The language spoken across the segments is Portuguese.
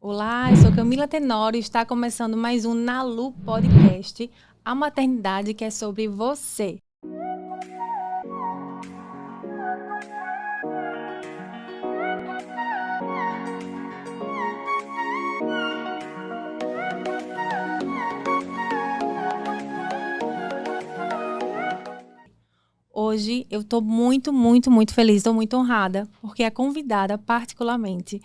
Olá, eu sou Camila Tenório e está começando mais um Nalu Podcast, a maternidade que é sobre você. Hoje eu estou muito feliz, estou muito honrada, porque a convidada, particularmente,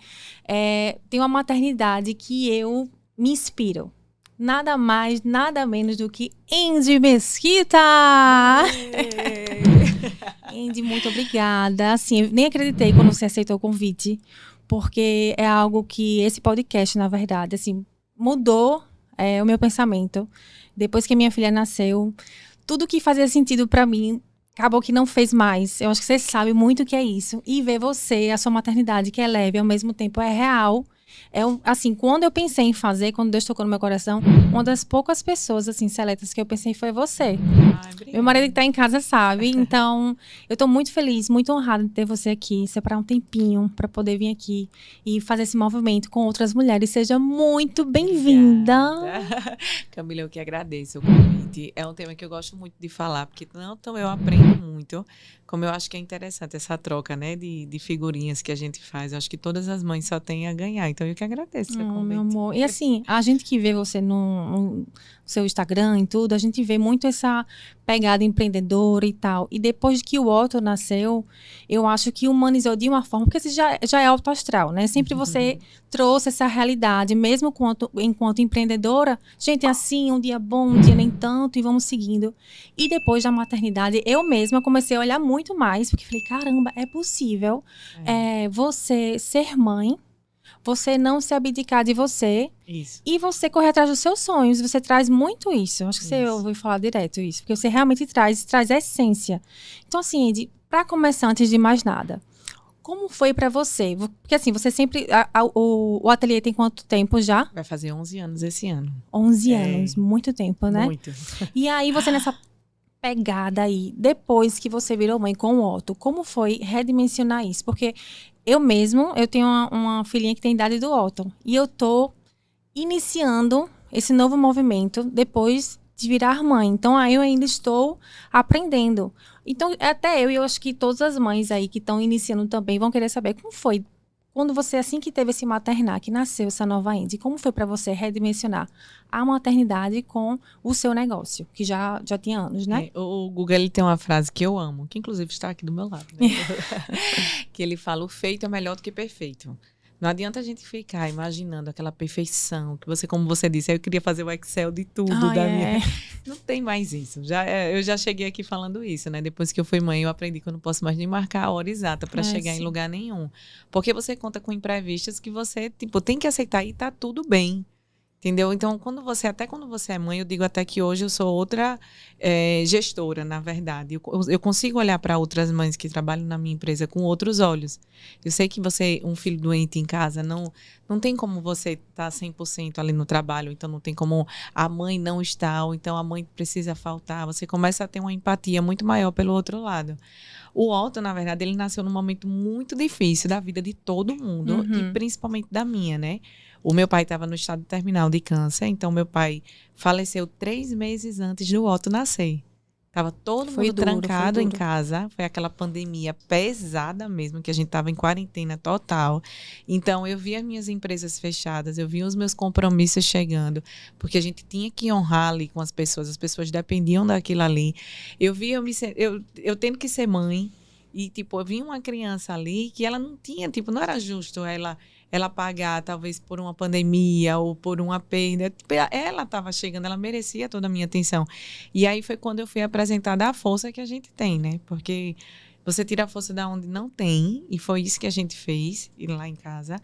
tem uma maternidade que eu me inspiro. Nada mais, nada menos do que Andy Mesquita! Andy, muito obrigada. Assim, eu nem acreditei quando você aceitou o convite, porque é algo que esse podcast, na verdade, assim, mudou o meu pensamento. Depois que minha filha nasceu, tudo que fazia sentido para mim acabou que não fez mais. Eu acho que você sabe muito o que é isso. E ver você, a sua maternidade, que é leve, ao mesmo tempo é real. Assim, quando eu pensei em fazer, quando Deus tocou no meu coração, uma das poucas pessoas, assim, seletas que eu pensei foi você. Ai, Meu obrigada. marido que tá em casa sabe. Então, eu tô muito feliz, muito honrada de ter você aqui, separar um tempinho para poder vir aqui e fazer esse movimento com outras mulheres. Seja muito bem-vinda. Obrigada. Camila, eu que agradeço o convite. É um tema que eu gosto muito de falar, porque tanto eu aprendo muito, como eu acho que é interessante essa troca, né, de figurinhas que a gente faz. Eu acho que todas as mães só têm a ganhar. Então, eu que agradeço o seu Meu convite. amor. E assim, a gente que vê você no seu Instagram e tudo, a gente vê muito essa pegada empreendedora e tal. E depois que o Otto nasceu, eu acho que humanizou de uma forma, porque você já é alto astral, né? Sempre você trouxe essa realidade, mesmo enquanto empreendedora. Gente, é assim, um dia bom, um dia nem tanto, e vamos seguindo. E depois da maternidade, eu mesma comecei a olhar muito mais, porque falei, caramba, é possível você ser mãe, você não se abdicar de você Isso. e você correr atrás dos seus sonhos. Você traz muito isso. Acho que você ouviu falar direto isso. Porque você realmente traz a essência. Então, assim, Ed, para começar, antes de mais nada, como foi para você? Porque, assim, você sempre... o ateliê tem quanto tempo já? Vai fazer 11 anos esse ano. 11 anos. Muito tempo, né? Muito. E aí, você nessa pegada aí, depois que você virou mãe com o Otto, como foi redimensionar isso? Porque eu tenho uma filhinha que tem idade do Otto. E eu tô iniciando esse novo movimento depois de virar mãe. Então, aí eu ainda estou aprendendo. Então, até eu e eu acho que todas as mães aí que estão iniciando também vão querer saber como foi. Quando você, assim que teve esse maternar, que nasceu essa nova Andy, como foi para você redimensionar a maternidade com o seu negócio, que já tinha anos, né? O Google ele tem uma frase que eu amo, que inclusive está aqui do meu lado, né? Que ele fala: o feito é melhor do que perfeito. Não adianta a gente ficar imaginando aquela perfeição que você, como você disse, eu queria fazer o Excel de tudo da minha. Não tem mais isso. Eu já cheguei aqui falando isso, né? Depois que eu fui mãe, eu aprendi que eu não posso mais nem marcar a hora exata para chegar em lugar nenhum. Porque você conta com imprevistos que você, tipo, tem que aceitar e tá tudo bem. Entendeu? Então, quando você é mãe, eu digo até que hoje eu sou outra gestora, na verdade. Eu consigo olhar para outras mães que trabalham na minha empresa com outros olhos. Eu sei que um filho doente em casa, não tem como você estar 100% ali no trabalho, então não tem como a mãe não estar, ou então a mãe precisa faltar. Você começa a ter uma empatia muito maior pelo outro lado. O Otto, na verdade, ele nasceu num momento muito difícil da vida de todo mundo, e principalmente da minha, né? O meu pai estava no estado terminal de câncer, então meu pai faleceu 3 meses antes do Otto nascer. Tava todo mundo trancado em casa. Foi aquela pandemia pesada mesmo, que a gente tava em quarentena total. Então, eu vi as minhas empresas fechadas, eu vi os meus compromissos chegando, porque a gente tinha que honrar ali com as pessoas dependiam daquilo ali. Eu tendo que ser mãe, e, tipo, eu vi uma criança ali que ela não tinha, tipo, não era justo ela pagar, talvez, por uma pandemia ou por uma perda. Ela estava chegando, ela merecia toda a minha atenção. E aí foi quando eu fui apresentada a força que a gente tem, né? Porque você tira a força da onde não tem, e foi isso que a gente fez lá em casa,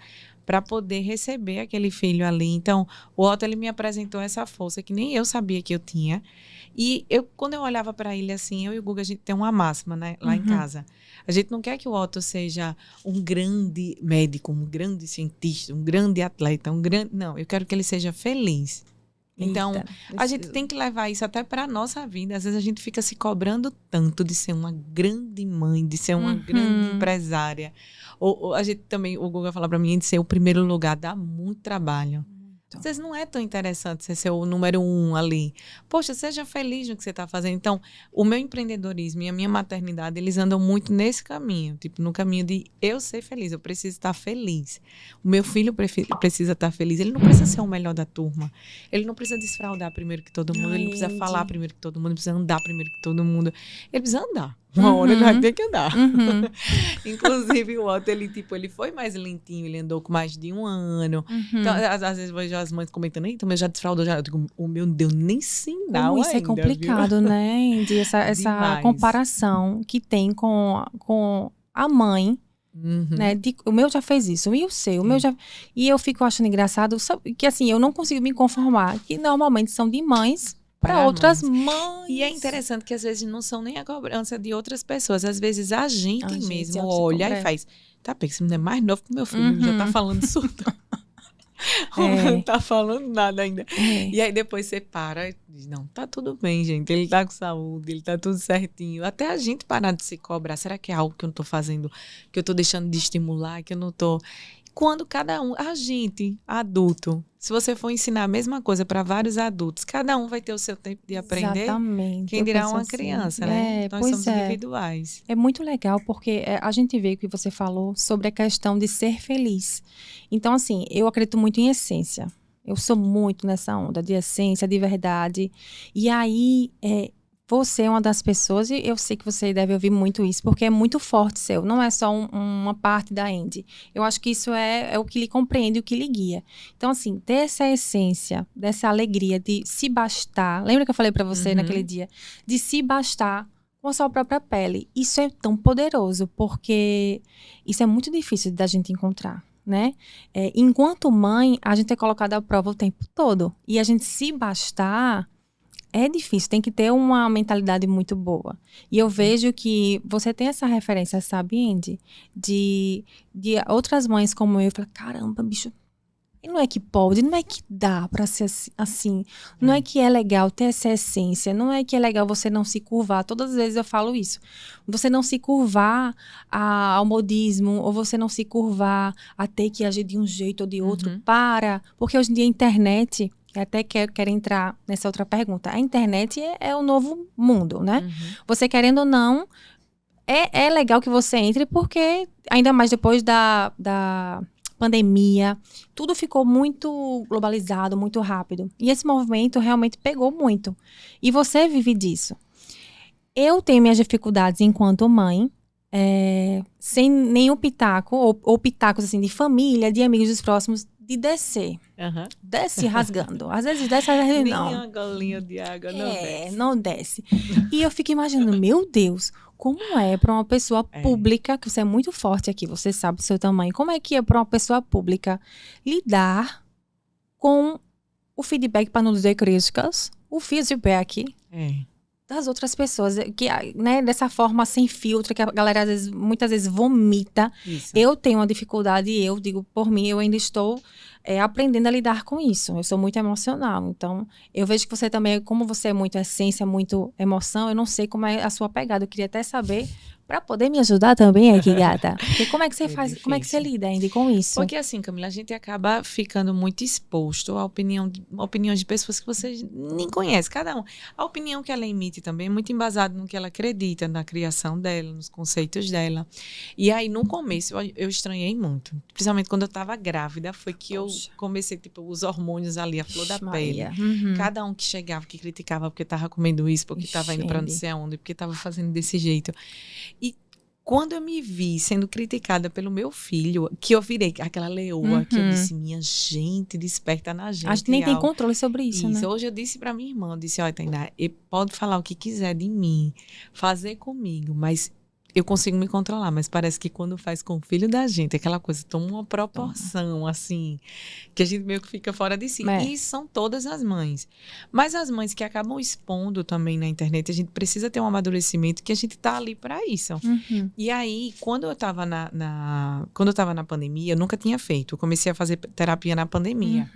para poder receber aquele filho ali. Então, o Otto, ele me apresentou essa força que nem eu sabia que eu tinha. E quando eu olhava para ele assim, eu e o Guga, a gente tem uma máxima, né, lá em casa. A gente não quer que o Otto seja um grande médico, um grande cientista, um grande atleta, Não, eu quero que ele seja feliz. Então, Eita, a gente tem que levar isso até para a nossa vida. Às vezes a gente fica se cobrando tanto de ser uma grande mãe, de ser uma grande empresária. Ou a gente também, o Guga fala para mim, de ser o primeiro lugar, dá muito trabalho. Às vezes não é tão interessante você ser o número 1 ali. Poxa, seja feliz no que você está fazendo. Então, o meu empreendedorismo e a minha maternidade, eles andam muito nesse caminho. Tipo, no caminho de eu ser feliz, eu preciso estar feliz. O meu filho precisa estar feliz. Ele não precisa ser o melhor da turma. Ele não precisa desfraudar primeiro que todo mundo. Ele não precisa falar primeiro que todo mundo. Ele precisa andar primeiro que todo mundo. Ele precisa andar. Uma hora ele vai ter que andar. Inclusive, o Otto, ele foi mais lentinho, ele andou com mais de 1 ano. Então, às vezes eu vejo as mães comentando, então eu já desfraudou, já. Eu digo, oh, meu Deus, nem sinal Como isso ainda, é complicado, viu? né, Andy? Essa comparação que tem com a mãe, né? O meu já fez isso, e o seu? O meu já... E eu fico achando engraçado, que assim, eu não consigo me conformar, que normalmente são de mães para outras mães. E é interessante que às vezes não são nem a cobrança de outras pessoas. Às vezes a gente mesmo olha e faz, tá, porque esse menino é mais novo que o meu filho, já tá falando surdo. Não tá falando nada ainda. E aí depois você para e diz, não, tá tudo bem, gente. Ele tá com saúde, ele tá tudo certinho. Até a gente parar de se cobrar. Será que é algo que eu não tô fazendo, que eu tô deixando de estimular, que eu não tô... Quando cada um, a gente, adulto, se você for ensinar a mesma coisa para vários adultos, cada um vai ter o seu tempo de aprender. Exatamente. Quem dirá uma criança, né? Nós somos individuais. É muito legal porque a gente vê o que você falou sobre a questão de ser feliz. Então, assim, eu acredito muito em essência. Eu sou muito nessa onda de essência, de verdade. E aí, você é uma das pessoas, e eu sei que você deve ouvir muito isso, porque é muito forte seu. Não é só uma parte da Andy. Eu acho que isso é o que lhe compreende, o que lhe guia. Então, assim, ter essa essência, dessa alegria de se bastar. Lembra que eu falei pra você naquele dia? De se bastar com a sua própria pele. Isso é tão poderoso, porque isso é muito difícil da gente encontrar, né? Enquanto mãe, a gente é colocada à prova o tempo todo. E a gente se bastar... É difícil, tem que ter uma mentalidade muito boa. E eu vejo que você tem essa referência, sabe, Andy? De outras mães como eu, falam, caramba, bicho, não é que pode, não é que dá pra ser assim. Não é que é legal ter essa essência, não é que é legal você não se curvar. Todas as vezes eu falo isso. Você não se curvar ao modismo, ou você não se curvar a ter que agir de um jeito ou de outro. Porque hoje em dia a internet... Até quero entrar nessa outra pergunta. A internet é o novo mundo, né? Você querendo ou não, é legal que você entre, porque ainda mais depois da pandemia, tudo ficou muito globalizado, muito rápido. E esse movimento realmente pegou muito. E você vive disso. Eu tenho minhas dificuldades enquanto mãe, sem nenhum pitaco, ou pitacos assim, de família, de amigos dos próximos, de descer. Desce rasgando. Às vezes desce, às vezes não. Nem uma golinha de água não desce. Não desce. E eu fico imaginando, meu Deus, como é para uma pessoa pública, que você é muito forte aqui, você sabe o seu tamanho, como é que é para uma pessoa pública lidar com o feedback, para não dizer críticas, o feedback das outras pessoas, que, né, dessa forma sem filtro, que a galera muitas vezes vomita. Isso. Eu tenho uma dificuldade, eu digo por mim, eu ainda estou aprendendo a lidar com isso. Eu sou muito emocional, então eu vejo que você também, como você é muito essência, muito emoção, eu não sei como é a sua pegada, eu queria até saber, para poder me ajudar também aqui, gata. Porque como é que você faz, difícil. Como é que você lida ainda com isso? Porque assim, Camila, a gente acaba ficando muito exposto à opiniões de pessoas que você nem conhece, cada um. A opinião que ela emite também é muito embasada no que ela acredita, na criação dela, nos conceitos dela. E aí, no começo, eu estranhei muito. Principalmente quando eu estava grávida, foi que eu comecei, tipo, os hormônios ali, a flor da pele. Cada um que chegava, que criticava porque estava comendo isso, porque estava indo para não sei aonde, porque estava fazendo desse jeito. E quando eu me vi sendo criticada pelo meu filho, que eu virei aquela leoa, que eu disse, minha gente, desperta na gente. A gente nem tem controle sobre isso, né? Hoje eu disse pra minha irmã, eu disse, olha, Tainá, ele pode falar o que quiser de mim, fazer comigo, mas eu consigo me controlar, mas parece que quando faz com o filho da gente, aquela coisa toma uma proporção, assim, que a gente meio que fica fora de si. E são todas as mães. Mas as mães que acabam expondo também na internet, a gente precisa ter um amadurecimento que a gente tá ali para isso. E aí, quando eu tava quando eu tava na pandemia, eu nunca tinha feito. Eu comecei a fazer terapia na pandemia.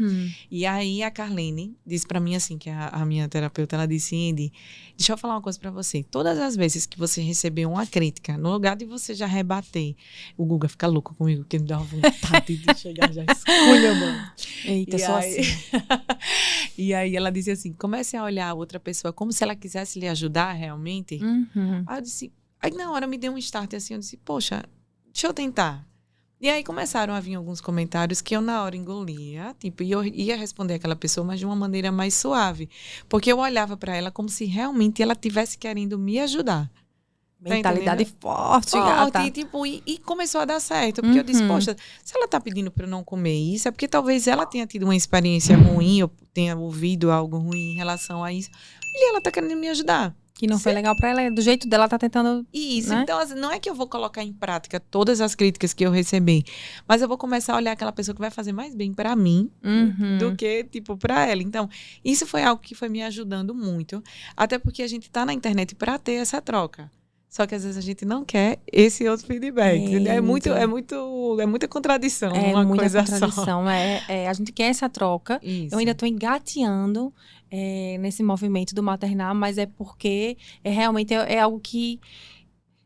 E aí, a Carlene disse para mim assim, que a minha terapeuta, ela disse, Andy, deixa eu falar uma coisa para você. Todas as vezes que você recebeu uma crítica, no lugar de você já rebater, o Guga fica louco comigo, que me dá uma vontade de chegar já escolha, mano. Eita, só assim. E aí ela disse assim, comece a olhar a outra pessoa como se ela quisesse lhe ajudar realmente. Aí eu disse, aí na hora me deu um start assim, eu disse, poxa, deixa eu tentar. E aí começaram a vir alguns comentários que eu na hora engolia, tipo, e eu ia responder aquela pessoa, mas de uma maneira mais suave. Porque eu olhava para ela como se realmente ela estivesse querendo me ajudar. Mentalidade forte, gata. E começou a dar certo. Porque eu disse, poxa, se ela tá pedindo para eu não comer isso, é porque talvez ela tenha tido uma experiência ruim, ou tenha ouvido algo ruim em relação a isso. E ela tá querendo me ajudar. Que não foi legal para ela, do jeito dela tá tentando... Isso, né? Então não é que eu vou colocar em prática todas as críticas que eu recebi, mas eu vou começar a olhar aquela pessoa que vai fazer mais bem para mim do que, tipo, para ela. Então, isso foi algo que foi me ajudando muito, até porque a gente tá na internet para ter essa troca. Só que às vezes a gente não quer esse outro feedback. É muita contradição numa coisa só. A gente quer essa troca. Isso. Eu ainda estou engateando nesse movimento do maternar, mas é porque realmente é algo que,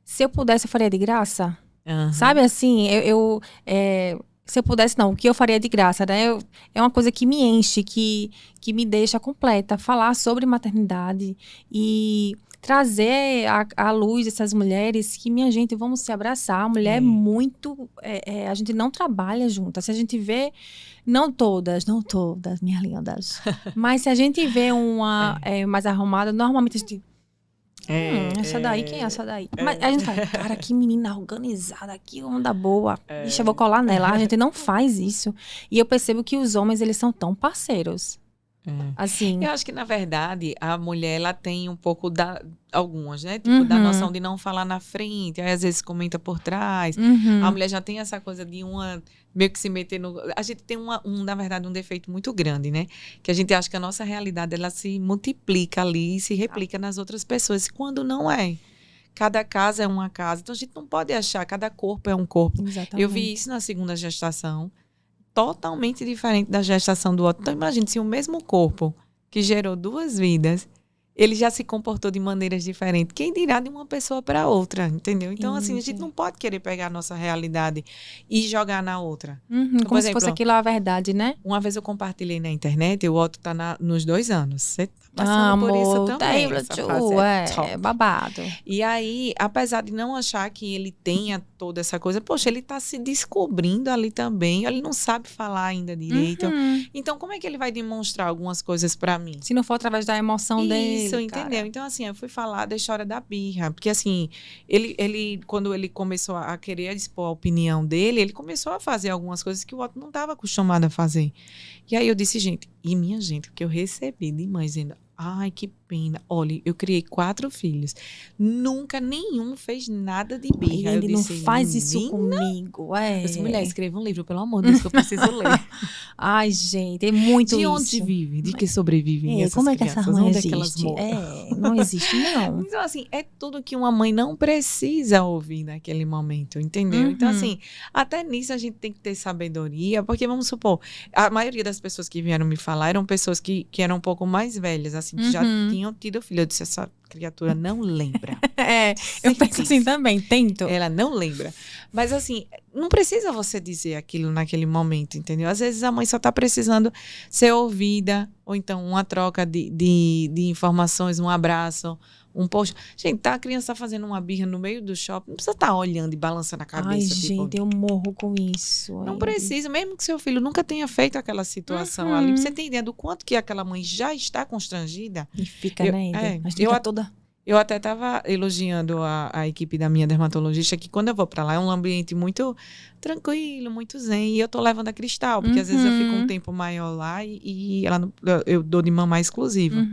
se eu pudesse, eu faria de graça. Sabe assim, se eu pudesse, não, o que eu faria de graça, né? É uma coisa que me enche, que me deixa completa. Falar sobre maternidade e trazer à luz essas mulheres que, minha gente, vamos se abraçar. A mulher é muito... a gente não trabalha juntas. Se a gente vê... Não todas, minhas lindas. Mas se a gente vê uma mais arrumada, normalmente a gente... essa daí, quem é essa daí? Mas a gente fala, cara, que menina organizada, que onda boa. Ixi, eu vou colar nela. A gente não faz isso. E eu percebo que os homens, eles são tão parceiros. Assim. Eu acho que, na verdade, a mulher, ela tem um pouco algumas, né? Tipo, da noção de não falar na frente, aí às vezes comenta por trás. A mulher já tem essa coisa de meio que se meter no... A gente tem, na verdade, um defeito muito grande, né? Que a gente acha que a nossa realidade, ela se multiplica ali e se replica nas outras pessoas, quando não é. Cada casa é uma casa. Então, a gente não pode achar, cada corpo é um corpo. Exatamente. Eu vi isso na segunda gestação. Totalmente diferente da gestação do outro. Então, imagine se o mesmo corpo que gerou 2 vidas, ele já se comportou de maneiras diferentes. Quem dirá de uma pessoa para outra, entendeu? Então, assim, a gente não pode querer pegar a nossa realidade e jogar na outra. Como exemplo, se fosse aquilo a verdade, né? Uma vez eu compartilhei na internet, o Otto tá nos 2 anos. Você tá passando por isso também. Essa fase é babado. E aí, apesar de não achar que ele tenha toda essa coisa, poxa, ele tá se descobrindo ali também. Ele não sabe falar ainda direito. Então, como é que ele vai demonstrar algumas coisas para mim? Se não for através da emoção dele. Isso, entendeu? Cara. Então, assim, eu fui falar da história da birra. Porque, assim, ele quando ele começou a querer expor a opinião dele, ele começou a fazer algumas coisas que o Otto não estava acostumado a fazer. E aí eu disse, minha gente, o que eu recebi de mãe dizendo, ai, que pena. Olha, eu criei 4 filhos. Nunca nenhum fez nada de birra. Ele não faz isso comigo. Essa mulher, escreva um livro, pelo amor de Deus, que eu preciso ler. Ai, gente, é muito de isso. onde vive? De que sobrevivem essas como é que crianças? essa mãe onde existe? É que elas moram? Não existe, não. Então, assim, é tudo que uma mãe não precisa ouvir naquele momento, entendeu? Então, assim, até nisso a gente tem que ter sabedoria, porque, vamos supor, a maioria das pessoas que vieram me falar eram pessoas que eram um pouco mais velhas, assim, que já tinham tido filho. Eu disse, essa criatura não lembra. Eu penso assim também, tento. Ela não lembra. Mas, assim, não precisa você dizer aquilo naquele momento, entendeu? Às vezes a mãe só está precisando ser ouvida, ou então uma troca de informações, um abraço, um post. Gente, a criança está fazendo uma birra no meio do shopping, não precisa estar olhando e balançando a cabeça. Ai, gente, eu morro com isso. Não precisa, mesmo que seu filho nunca tenha feito aquela situação ali, você tem ideia do quanto que aquela mãe já está constrangida? E fica, né? Eu até estava elogiando a equipe da minha dermatologista, que quando eu vou para lá é um ambiente muito tranquilo, muito zen. E eu tô levando a Cristal, porque às vezes eu fico um tempo maior lá e eu dou de mamar exclusiva.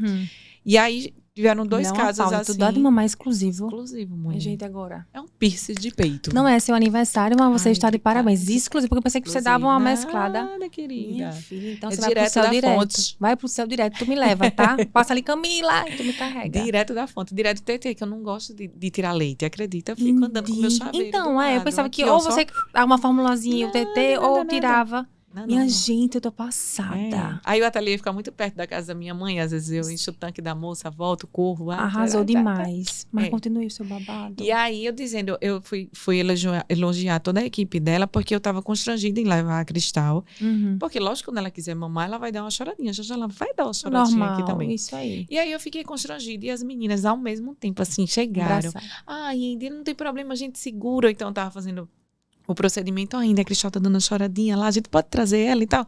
E aí tiveram 2 Não, casos Paula, assim. tu dá de mamar exclusivo. Exclusivo, É mulher. jeito agora. É um piercing de peito. Não é seu aniversário, mas você Ai, está de que parabéns. cara, que Exclusivo, porque eu pensei que você exclusivo. dava uma mesclada. Nada, querida. Minha filha, então É você vai pro direto céu da direto. fonte. Vai pro céu direto, tu me leva, tá? Passa ali, Camila, e tu me carrega. Direto da fonte, direto do TT, que eu não gosto de tirar leite, acredita? Eu fico andando com meu chaveiro Então, do eu lado. pensava que Aqui, ó, ou só- você dava uma formulazinha, o TT, Nada, ou nada. tirava. Não, Minha não. gente, eu tô É. passada. Aí o ateliê fica muito perto da casa da minha mãe, às vezes eu encho o tanque da moça, volto, corro. Arrasou demais. Mas É. continue o seu babado. E aí, eu dizendo, eu fui elogiar toda a equipe dela, porque eu tava constrangida em levar a Cristal. Uhum. Porque, lógico, quando ela quiser mamar, ela vai dar uma choradinha. Já ela vai dar uma choradinha aqui Normal, também. isso aí. E aí, eu fiquei constrangida. E as meninas, ao mesmo tempo, assim, chegaram. Abraçar. Ai, Indy, não tem problema, a gente segura. Então, eu tava fazendo o procedimento ainda. A Cristal tá dando uma choradinha lá, a gente pode trazer ela e tal.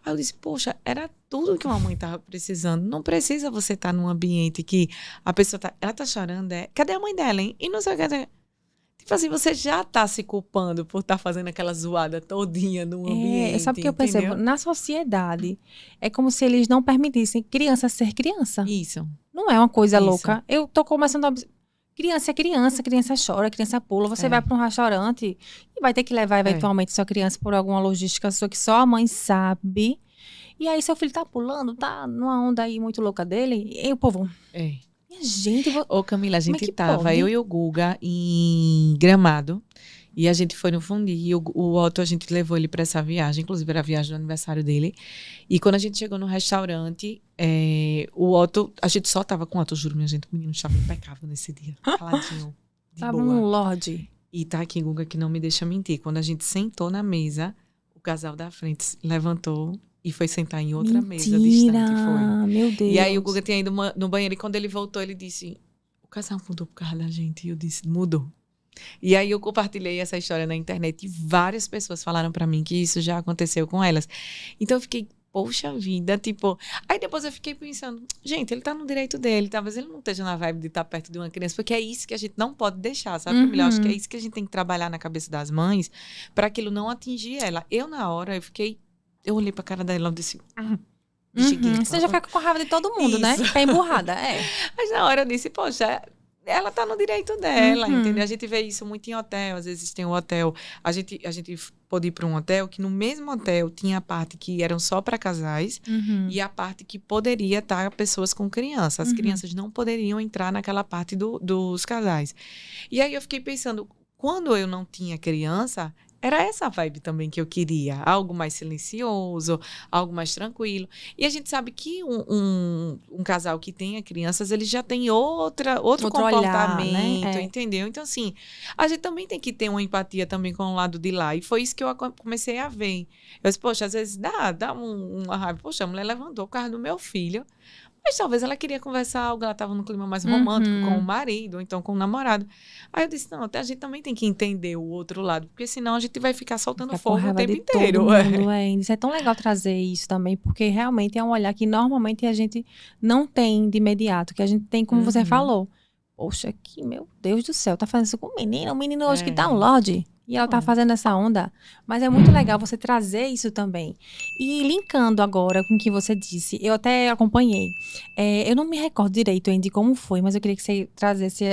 Aí eu disse, poxa, era tudo que uma mãe tava precisando. Não precisa você estar num ambiente que a pessoa tá... Ela tá chorando, cadê a mãe dela, hein? E não sei o que... Tipo assim, você já tá se culpando por estar fazendo aquela zoada todinha no ambiente, Sabe o que eu percebo? entendeu? Na sociedade, é como se eles não permitissem criança ser criança. Isso. Não é uma coisa Isso. louca. Eu tô começando a... Criança é criança, criança chora, criança pula. Você vai para um restaurante e vai ter que levar eventualmente sua criança por alguma logística sua que só a mãe sabe. E aí seu filho tá pulando, tá numa onda aí muito louca dele. E o povo... Minha gente... Ô, Camila, a gente tava, pode? eu e o Guga, em Gramado. E a gente foi no Fundi. E o Otto, a gente levou ele pra essa viagem. Inclusive, era a viagem do aniversário dele. E quando a gente chegou no restaurante, o Otto... A gente só tava com o Otto, juro, minha gente. O menino estava impecável nesse dia. Caladinho, de Tava boa. um lorde. E tá aqui, Guga, que não me deixa mentir. Quando a gente sentou na mesa, o casal da frente levantou e foi sentar em outra mesa distante. Foi. Meu Deus. E aí o Guga tinha ido no banheiro e quando ele voltou, ele disse, o casal mudou por causa da gente. E eu disse, mudou. E aí eu compartilhei essa história na internet e várias pessoas falaram pra mim que isso já aconteceu com elas. Então eu fiquei, poxa vida, tipo... Aí depois eu fiquei pensando, gente, ele tá no direito dele, talvez ele não esteja na vibe de estar perto de uma criança, porque é isso que a gente não pode deixar, sabe, família? Eu acho que é isso que a gente tem que trabalhar na cabeça das mães pra aquilo não atingir ela. Eu, na hora, eu olhei pra cara dela e disse... Você já fica com raiva de todo mundo, né? Fica emburrada, Mas na hora eu disse, poxa, ela tá no direito dela, entendeu? A gente vê isso muito em hotel, às vezes tem um hotel, a gente pôde ir para um hotel que no mesmo hotel tinha a parte que eram só para casais e a parte que poderia estar pessoas com crianças. As crianças não poderiam entrar naquela parte dos casais. E aí eu fiquei pensando, quando eu não tinha criança... Era essa vibe também que eu queria. Algo mais silencioso, algo mais tranquilo. E a gente sabe que um casal que tenha crianças, ele já tem outro comportamento, olhar, né? Entendeu? Então, assim, a gente também tem que ter uma empatia também com o lado de lá. E foi isso que eu comecei a ver. Eu disse, poxa, às vezes dá uma raiva. Poxa, a mulher levantou o carro do meu filho. Mas talvez ela queria conversar algo, ela estava num clima mais romântico com o marido, ou então com o namorado. Aí eu disse, não, a gente também tem que entender o outro lado, porque senão a gente vai ficar soltando fogo o tempo inteiro. Isso é tão legal trazer isso também, porque realmente é um olhar que normalmente a gente não tem de imediato, que a gente tem, como você falou. Poxa, que meu Deus do céu, tá fazendo isso com o menino hoje que tá um lorde. E ela tá fazendo essa onda. Mas é muito legal você trazer isso também. E linkando agora com o que você disse, eu até acompanhei. Eu não me recordo direito ainda de como foi, mas eu queria que você trazesse,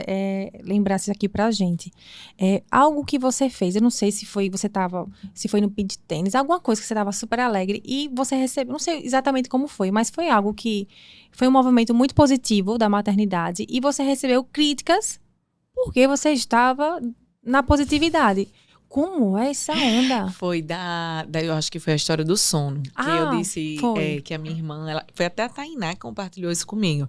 lembrasse aqui pra gente. Algo que você fez, eu não sei se foi no beach tênis, alguma coisa que você tava super alegre e você recebeu, não sei exatamente como foi, mas foi algo que foi um movimento muito positivo da maternidade e você recebeu críticas porque você estava na positividade. Como é essa onda? Foi eu acho que foi a história do sono. Que eu disse que a minha irmã, foi até a Tainá que compartilhou isso comigo.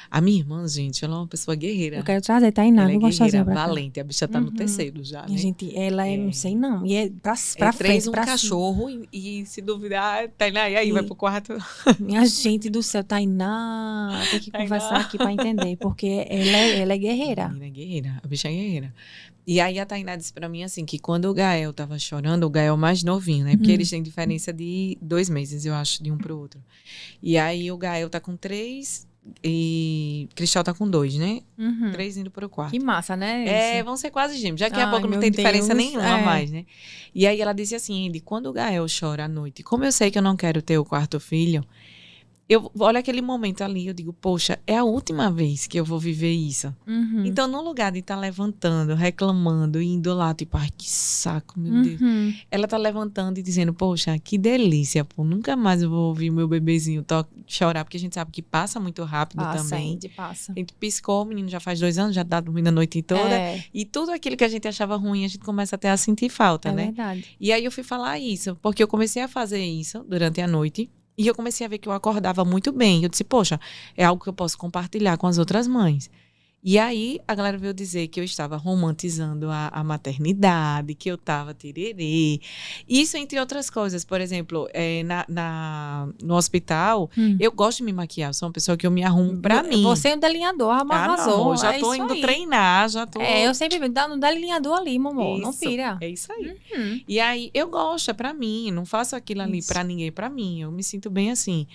A minha irmã, gente, ela é uma pessoa guerreira. Eu quero trazer Tainá, ela é guerreira, pra valente. A bicha tá no terceiro já, né? Gente, ela não sei não. E é pra frente, pra cachorro e se duvidar, Tainá, e aí, vai pro quarto. Minha gente do céu, Tainá, tem que conversar aqui pra entender, porque ela é guerreira. A menina é guerreira, a bicha é guerreira. E aí a Tainá disse pra mim assim, que quando o Gael tava chorando, o Gael mais novinho, né? Porque eles têm diferença de 2 meses, eu acho, de um pro outro. E aí o Gael tá com 3 e Cristal tá com 2, né? 3 indo pro 4. Que massa, né? Vão ser quase gêmeos. Já que a pouco não tem diferença nenhuma a mais, né? E aí ela disse assim, Andy, quando o Gael chora à noite, como eu sei que eu não quero ter o 4º filho, olha aquele momento ali, eu digo, poxa, é a última vez que eu vou viver isso. Então, no lugar de estar levantando, reclamando, indo lá, tipo, ai, que saco, meu Deus. Ela tá levantando e dizendo, poxa, que delícia, pô, nunca mais eu vou ouvir meu bebezinho chorar, porque a gente sabe que passa muito rápido também. Passa. A gente piscou, o menino já faz 2 anos, já tá dormindo a noite toda. E tudo aquilo que a gente achava ruim, a gente começa até a sentir falta, né? É verdade. E aí eu fui falar isso, porque eu comecei a fazer isso durante a noite. E eu comecei a ver que eu acordava muito bem. Eu disse, poxa, é algo que eu posso compartilhar com as outras mães. E aí a galera veio dizer que eu estava romantizando a maternidade, que eu estava tererê. Isso entre outras coisas. Por exemplo, no hospital, eu gosto de me maquiar. Eu sou uma pessoa que eu me arrumo pra mim. Você é um delineador, arrasou. Não, já tô indo treinar, já tô... eu sempre me dá no delineador ali, mamô. Não pira. É isso aí. E aí, eu gosto, é pra mim. Não faço aquilo ali pra ninguém, pra mim. Eu me sinto bem assim.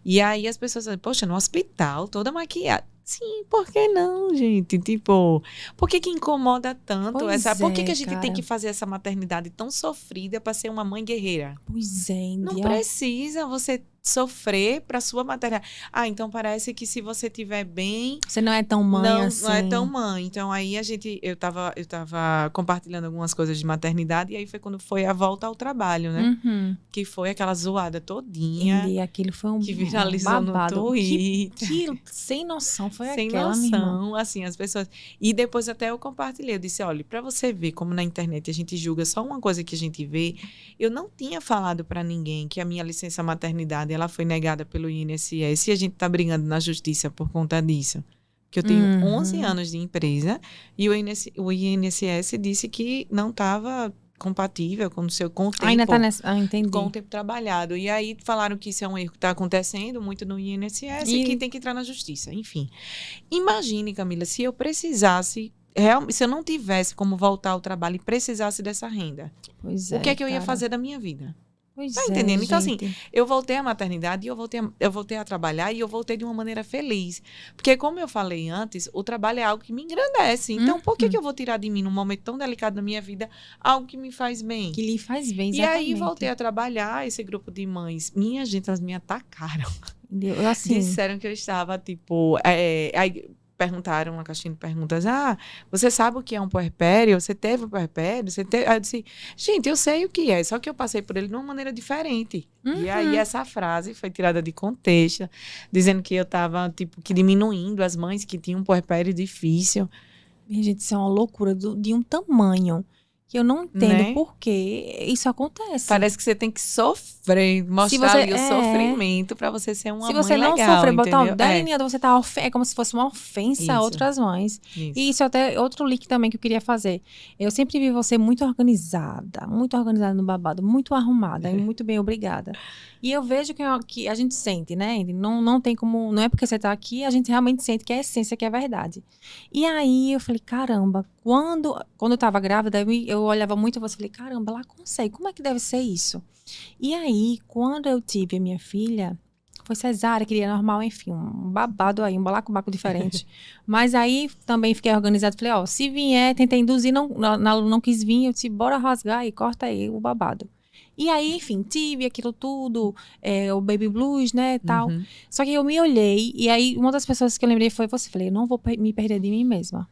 E aí, as pessoas dizem, poxa, no hospital, toda maquiada. Sim, por que não, gente? Tipo, por que incomoda tanto? Por que a gente tem que fazer essa maternidade tão sofrida para ser uma mãe guerreira? Pois é, não precisa você sofrer para sua maternidade. Então parece que se você estiver bem, você não é tão mãe assim. Não é tão mãe. Então aí eu tava compartilhando algumas coisas de maternidade e aí foi quando foi a volta ao trabalho, né? Que foi aquela zoada todinha. E aquilo foi um que viralizou babado. No Twitter. Que sem noção foi sem aquela, noção, assim, as pessoas. E depois até eu compartilhei, eu disse, olha, para você ver como na internet a gente julga só uma coisa que a gente vê, eu não tinha falado para ninguém que a minha licença maternidade ela foi negada pelo INSS e a gente tá brigando na justiça por conta disso. Que eu tenho 11 anos de empresa e o INSS disse que não estava compatível com o tempo, ainda tá nessa... entendi. Com o tempo trabalhado. E aí falaram que isso é um erro que está acontecendo muito no INSS e que tem que entrar na justiça. Enfim. Imagine, Camila, se eu precisasse, se eu não tivesse como voltar ao trabalho e precisasse dessa renda, o que é que eu ia fazer da minha vida? Tá entendendo? Então, assim, eu voltei à maternidade e eu voltei a trabalhar e eu voltei de uma maneira feliz. Porque, como eu falei antes, o trabalho é algo que me engrandece. Então, por que eu vou tirar de mim, num momento tão delicado da minha vida, algo que me faz bem? Que lhe faz bem, exatamente. E aí, voltei a trabalhar, esse grupo de mães. Minha gente, elas me atacaram. Assim. Disseram que eu estava, tipo... Aí, perguntaram, uma caixinha de perguntas, você sabe o que é um puerpério? Você teve um puerpério? Aí eu disse, gente, eu sei o que é, só que eu passei por ele de uma maneira diferente. E aí essa frase foi tirada de contexto, dizendo que eu estava, tipo, que diminuindo as mães que tinham um puerpério difícil. Minha gente, isso é uma loucura de um tamanho que eu não entendo por que isso acontece. Parece que você tem que sofrer, mostrar ali o sofrimento para você ser uma mãe legal. Se você não sofrer, botar um delineador, você tá é como se fosse uma ofensa a outras mães. E isso até outro link também que eu queria fazer. Eu sempre vi você muito organizada no babado, muito arrumada e muito bem, obrigada. E eu vejo que a gente sente, né? Não tem como... Não é porque você tá aqui, a gente realmente sente que é a essência, que é a verdade. E aí, eu falei, caramba, quando eu tava grávida, eu olhava muito e você falei, caramba, ela consegue. Como é que deve ser isso? E aí, quando eu tive a minha filha, foi cesárea, queria normal, enfim, um babado aí, um balacobaco diferente. Mas aí, também fiquei organizada. Falei, se vier, tentei induzir, não quis vir, eu disse, bora rasgar e corta aí o babado. E aí, enfim, tive aquilo tudo, o baby blues, né, tal. Só que eu me olhei, e aí uma das pessoas que eu lembrei foi você. Falei, eu não vou me perder de mim mesma.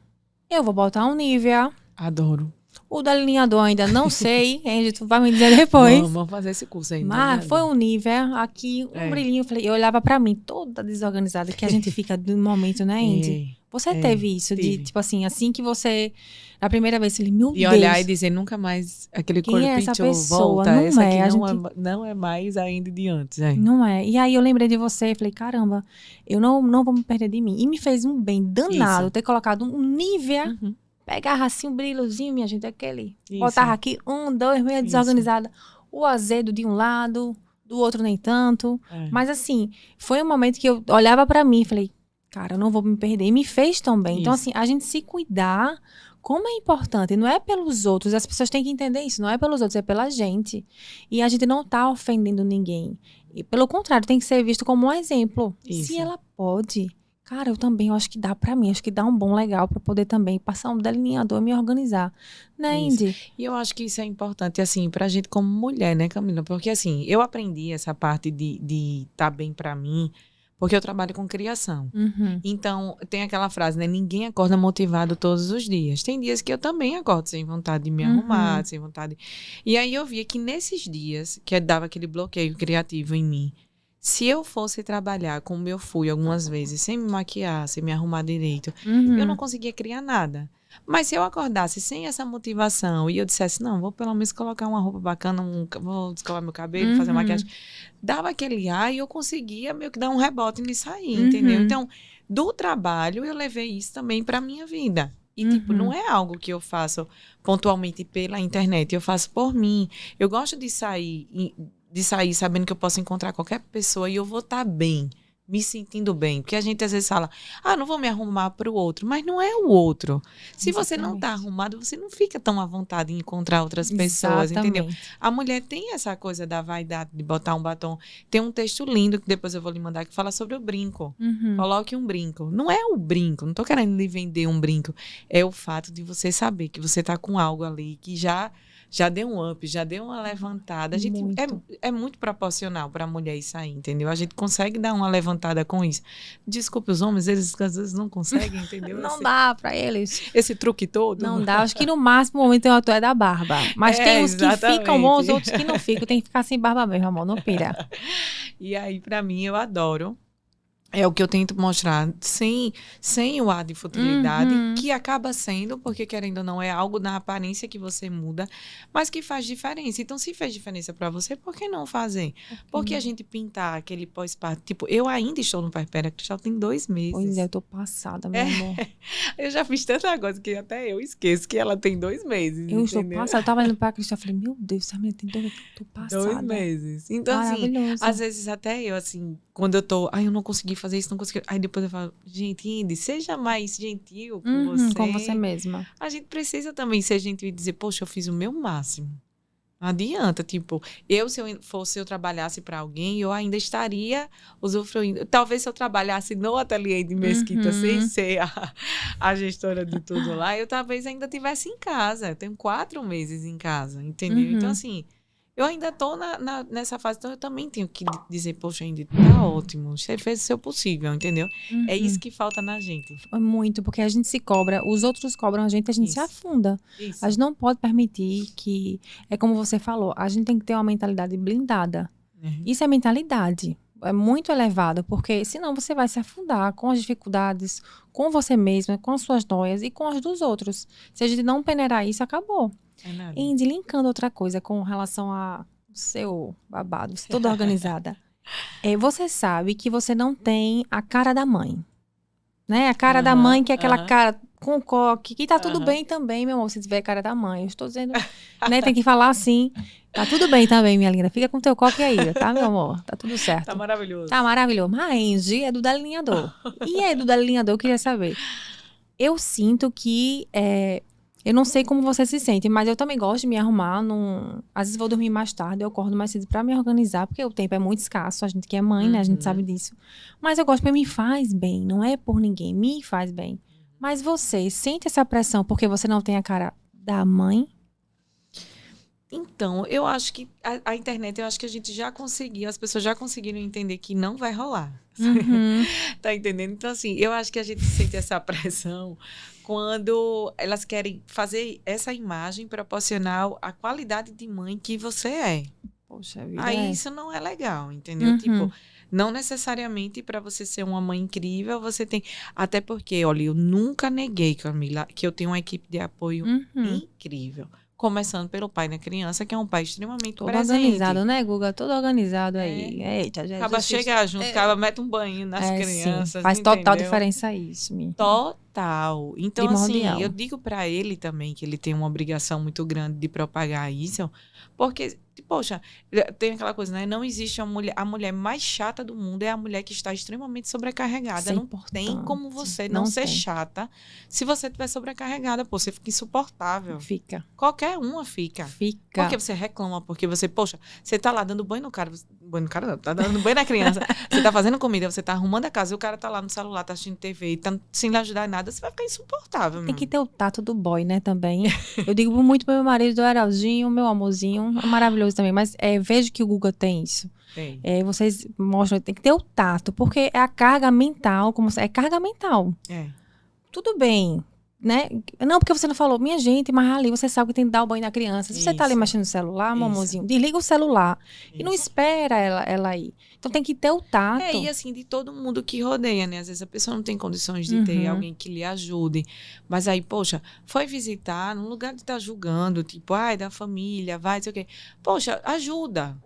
Eu vou botar um Nivea. Adoro. O delineador ainda não sei, Angie, tu vai me dizer depois. Vamos fazer esse curso ainda. Mas foi um Nivea, aqui, um brilhinho. Eu olhava pra mim, toda desorganizada, que a gente fica no momento, né, Angie? Você teve isso, de tipo assim que você, na primeira vez, você falou, meu Deus. E olhar e dizer, nunca mais aquele corpinho volta. Não essa é, aqui não é mais ainda de antes. Não é. E aí eu lembrei de você e falei, caramba, eu não vou me perder de mim. E me fez um bem danado ter colocado um Nivea, pegava assim um brilhozinho, minha gente, aquele. Botava aqui, 1, 2, meio desorganizada. O azedo de um lado, do outro nem tanto. Mas assim, foi um momento que eu olhava pra mim e falei, cara, eu não vou me perder. E me fez tão bem. Então, assim, a gente se cuidar, como é importante. Não é pelos outros. As pessoas têm que entender isso. Não é pelos outros, é pela gente. E a gente não tá ofendendo ninguém. E, pelo contrário, tem que ser visto como um exemplo. Isso. Se ela pode, Cara, eu acho que dá pra mim, acho que dá um bom legal pra poder também passar um delineador e me organizar. Né, Isso. Indy? E eu acho que isso é importante, assim, pra gente como mulher, né, Camila? Porque, assim, eu aprendi essa parte de tá bem pra mim, porque eu trabalho com criação. Uhum. Então, tem aquela frase, né? Ninguém acorda motivado todos os dias. Tem dias que eu também acordo sem vontade de me arrumar, sem vontade. E aí eu via que nesses dias, que dava aquele bloqueio criativo em mim, se eu fosse trabalhar como eu fui algumas vezes, sem me maquiar, sem me arrumar direito, eu não conseguia criar nada. Mas se eu acordasse sem essa motivação e eu dissesse, não, vou pelo menos colocar uma roupa bacana, vou descolar meu cabelo, fazer maquiagem, dava aquele ar e eu conseguia meio que dar um rebote nisso aí, entendeu? Então, do trabalho, eu levei isso também para minha vida. E, tipo, não é algo que eu faço pontualmente pela internet, eu faço por mim. Eu gosto de sair sabendo que eu posso encontrar qualquer pessoa e eu vou estar bem, me sentindo bem. Porque a gente às vezes fala, não vou me arrumar para o outro. Mas não é o outro. Se você não está arrumado, você não fica tão à vontade em encontrar outras pessoas, entendeu? A mulher tem essa coisa da vaidade, de botar um batom. Tem um texto lindo, que depois eu vou lhe mandar, que fala sobre o brinco. Coloque um brinco. Não é o brinco, não estou querendo lhe vender um brinco. É o fato de você saber que você está com algo ali que já deu um up, já deu uma levantada. A gente é muito proporcional para a mulher isso aí, entendeu? A gente consegue dar uma levantada com isso. Desculpe os homens, eles às vezes não conseguem, entendeu? Não dá para eles. Esse truque todo. Não dá. Acho que no máximo o momento tem o ator é da barba. Mas tem uns que ficam bons, outros que não ficam. Tem que ficar sem barba mesmo, amor. Não pira. E aí, para mim, eu adoro. É o que eu tento mostrar, sem o ar de futilidade, que acaba sendo, porque querendo ou não, é algo na aparência que você muda, mas que faz diferença. Então, se fez diferença para você, por que não fazer? Porque a gente pintar aquele pós-parto, tipo, eu ainda estou no puerpério, Cristal tem 2 meses. Pois é, eu tô passada, meu amor. Eu já fiz tanta coisa que até eu esqueço que ela tem 2 meses, eu entendeu? estou passada, eu tava olhando pra Cristal e falei, meu Deus, essa menina tem 2 meses, tô passada. 2 meses. Então, assim, às vezes até eu, assim, quando eu tô, eu não consegui fazer isso, não consegui. Aí depois eu falo, gente, Indy, seja mais gentil com você. Com você mesma. A gente precisa também ser gentil e dizer, poxa, eu fiz o meu máximo. Não adianta, tipo, se eu trabalhasse para alguém, eu ainda estaria usufruindo. Talvez se eu trabalhasse no ateliê de Mesquita, sem ser a gestora de tudo lá, eu talvez ainda estivesse em casa. Eu tenho 4 meses em casa, entendeu? Então, assim, eu ainda estou nessa fase, então eu também tenho que dizer, poxa, ainda tá ótimo, você fez o seu possível, entendeu? É isso que falta na gente. É muito, porque a gente se cobra, os outros cobram a gente se afunda. Isso. A gente não pode permitir que, é como você falou, a gente tem que ter uma mentalidade blindada. Isso é mentalidade. É muito elevado, porque senão você vai se afundar com as dificuldades, com você mesma, com as suas noias e com as dos outros. Se a gente não peneirar isso, acabou. E linkando outra coisa com relação ao seu babado, toda organizada. Você sabe que você não tem a cara da mãe. Né? A cara da mãe, que é aquela cara com coque, que tá tudo bem também, meu amor, se tiver a cara da mãe. Eu estou dizendo, né? Tem que falar assim. Tá tudo bem também, minha linda. Fica com teu coque aí, tá, meu amor? Tá tudo certo. Tá maravilhoso. Tá maravilhoso. Mas a Angie é do delineador. E é do delineador, eu queria saber. Eu sinto que... eu não sei como você se sente, mas eu também gosto de me arrumar. Às vezes vou dormir mais tarde, eu acordo mais cedo pra me organizar, porque o tempo é muito escasso. A gente que é mãe, né? A gente sabe disso. Mas eu gosto porque me faz bem. Não é por ninguém, me faz bem. Mas você sente essa pressão porque você não tem a cara da mãe? Então, eu acho que a internet, eu acho que a gente já conseguiu, as pessoas já conseguiram entender que não vai rolar. Tá entendendo? Então, assim, eu acho que a gente sente essa pressão quando elas querem fazer essa imagem proporcional à qualidade de mãe que você é. Poxa vida. Aí isso não é legal, entendeu? Tipo, não necessariamente para você ser uma mãe incrível, você tem... Até porque, olha, eu nunca neguei, Camila, que eu tenho uma equipe de apoio incrível. Começando pelo pai da criança, que é um pai extremamente todo presente. Todo organizado, né, Guga? Todo organizado aí. Eita, acaba chegar junto, acaba mete um banho nas crianças. Sim. Faz total diferença isso, minha. Total. Então, primordial. Assim, eu digo para ele também que ele tem uma obrigação muito grande de propagar isso, porque, poxa, tem aquela coisa, né? Não existe a mulher mais chata do mundo é a mulher que está extremamente sobrecarregada. Não tem como você não ser chata se você estiver sobrecarregada. Pô, você fica insuportável. Fica. Qualquer uma fica. Fica. Porque você reclama, porque você, poxa, você tá lá dando banho no cara, banho no cara não, tá dando banho na criança, você tá fazendo comida, você tá arrumando a casa, e o cara tá lá no celular, tá assistindo TV, tá sem lhe ajudar em nada, você vai ficar insuportável, Tem mano. que ter o tato do boy, né, também. Eu digo muito pro meu marido, do Heraldinho, meu amorzinho, é maravilhoso também, mas vejo que o Guga tem isso. Tem. Vocês mostram, tem que ter o tato, porque é a carga mental, é carga mental. Tudo bem, né? Não, porque você não falou, minha gente, mas ali você sabe que tem que dar o banho na criança. Se você tá ali mexendo no celular, mamãozinho, desliga o celular e não espera ela ir. Então tem que ter o tato. E assim, de todo mundo que rodeia, né? Às vezes a pessoa não tem condições de ter alguém que lhe ajude. Mas aí, poxa, foi visitar, no lugar de estar julgando, tipo, ai, da família, vai, sei o quê. Poxa, ajuda.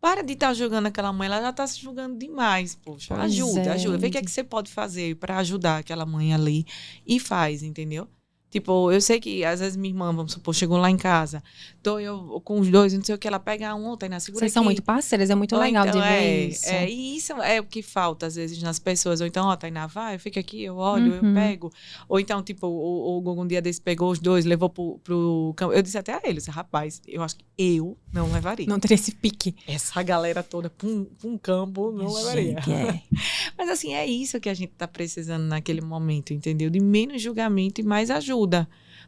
Para de estar julgando aquela mãe, ela já está se julgando demais, poxa. Pois ajuda. Vê o que é gente. que você pode fazer para ajudar aquela mãe ali e faz, entendeu? Tipo, eu sei que às vezes minha irmã, vamos supor, chegou lá em casa, tô eu com os dois, não sei o que, ela pega um, tá na segura. Vocês são muito parceiras, é muito legal então, de ver isso. E isso é o que falta, às vezes, nas pessoas. Ou então, ó, Tainá, vai, fica aqui, eu olho, eu pego. Ou então, tipo, o Gugu um dia desse pegou os dois, levou pro campo. Eu disse até a ele, rapaz, eu acho que eu não levaria. Não teria esse pique. Essa galera toda pra um campo, não levaria. Mas assim, é isso que a gente tá precisando naquele momento, entendeu? De menos julgamento e mais ajuda.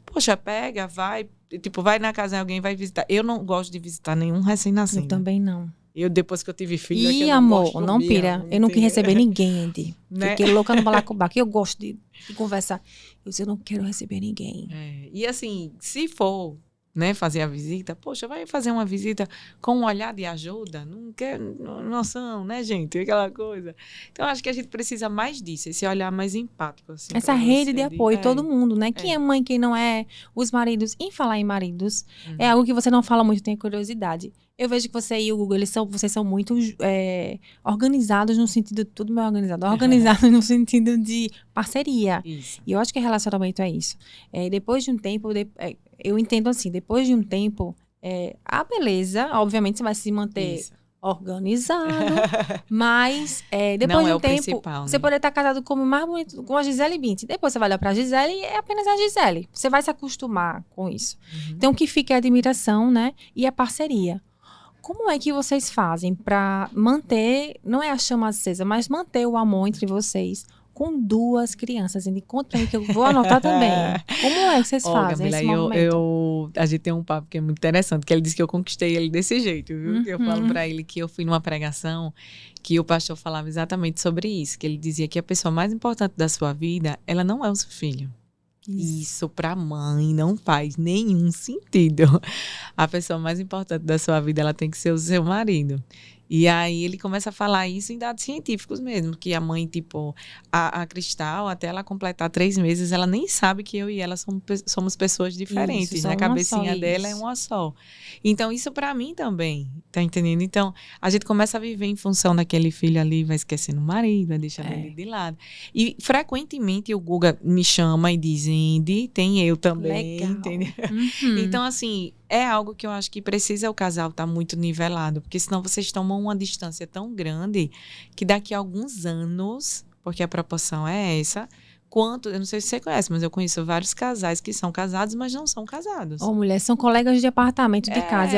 Poxa, pega, vai, tipo, vai na casa de alguém, vai visitar. Eu não gosto de visitar nenhum recém-nascido. Eu também não. Eu, depois que eu tive filho, Ih, eu não amor, gosto não pira. mesmo, Eu não quis receber ninguém, Andy. Né? Fiquei louca no balacobaco. Eu gosto de conversar. Eu disse, eu não quero receber ninguém. E assim, se for, né, fazer a visita, poxa, vai fazer uma visita com um olhar de ajuda, não quer noção, né, gente? Aquela coisa. Então, acho que a gente precisa mais disso, esse olhar mais empático. Assim, essa rede de apoio, todo mundo, né? Quem é mãe, quem não é, os maridos. Em falar em maridos, é algo que você não fala muito, tem curiosidade. Eu vejo que você e o Google, vocês são muito organizados no sentido, tudo meio organizado, organizados no sentido de parceria. Isso. E eu acho que relacionamento é isso. Depois de um tempo, eu entendo assim, depois de um tempo, a beleza, obviamente, você vai se manter organizado, mas depois de um tempo, você pode estar casado como mais bonito, com a Gisele Bündchen. Depois você vai olhar para a Gisele e é apenas a Gisele. Você vai se acostumar com isso. Então, o que fica é a admiração, né? E a parceria. Como é que vocês fazem para manter, não é a chama acesa, mas manter o amor entre vocês com 2 crianças? Me conta aí que eu vou anotar também. Como é que vocês fazem Camila, esse movimento? A gente tem um papo que é muito interessante, que ele disse que eu conquistei ele desse jeito, viu? Eu falo para ele que eu fui numa pregação que o pastor falava exatamente sobre isso, que ele dizia que a pessoa mais importante da sua vida, ela não é o seu filho. Isso para a mãe não faz nenhum sentido. A pessoa mais importante da sua vida, ela tem que ser o seu marido. E aí ele começa a falar isso em dados científicos mesmo, que a mãe, tipo, a Cristal, até ela completar 3 meses, ela nem sabe que eu e ela somos pessoas diferentes. Isso, na cabecinha dela é uma só. Então, isso pra mim também, tá entendendo? Então, a gente começa a viver em função daquele filho ali, vai esquecendo o marido, vai deixando ele de lado. E, frequentemente, o Guga me chama e diz, Indy, tem eu também, legal. Entendeu? Então, assim, é algo que eu acho que precisa o casal estar muito nivelado, porque senão vocês tomam uma distância tão grande que daqui a alguns anos, porque a proporção é essa, eu não sei se você conhece, mas eu conheço vários casais que são casados, mas não são casados. Mulher, são colegas de apartamento, de casa,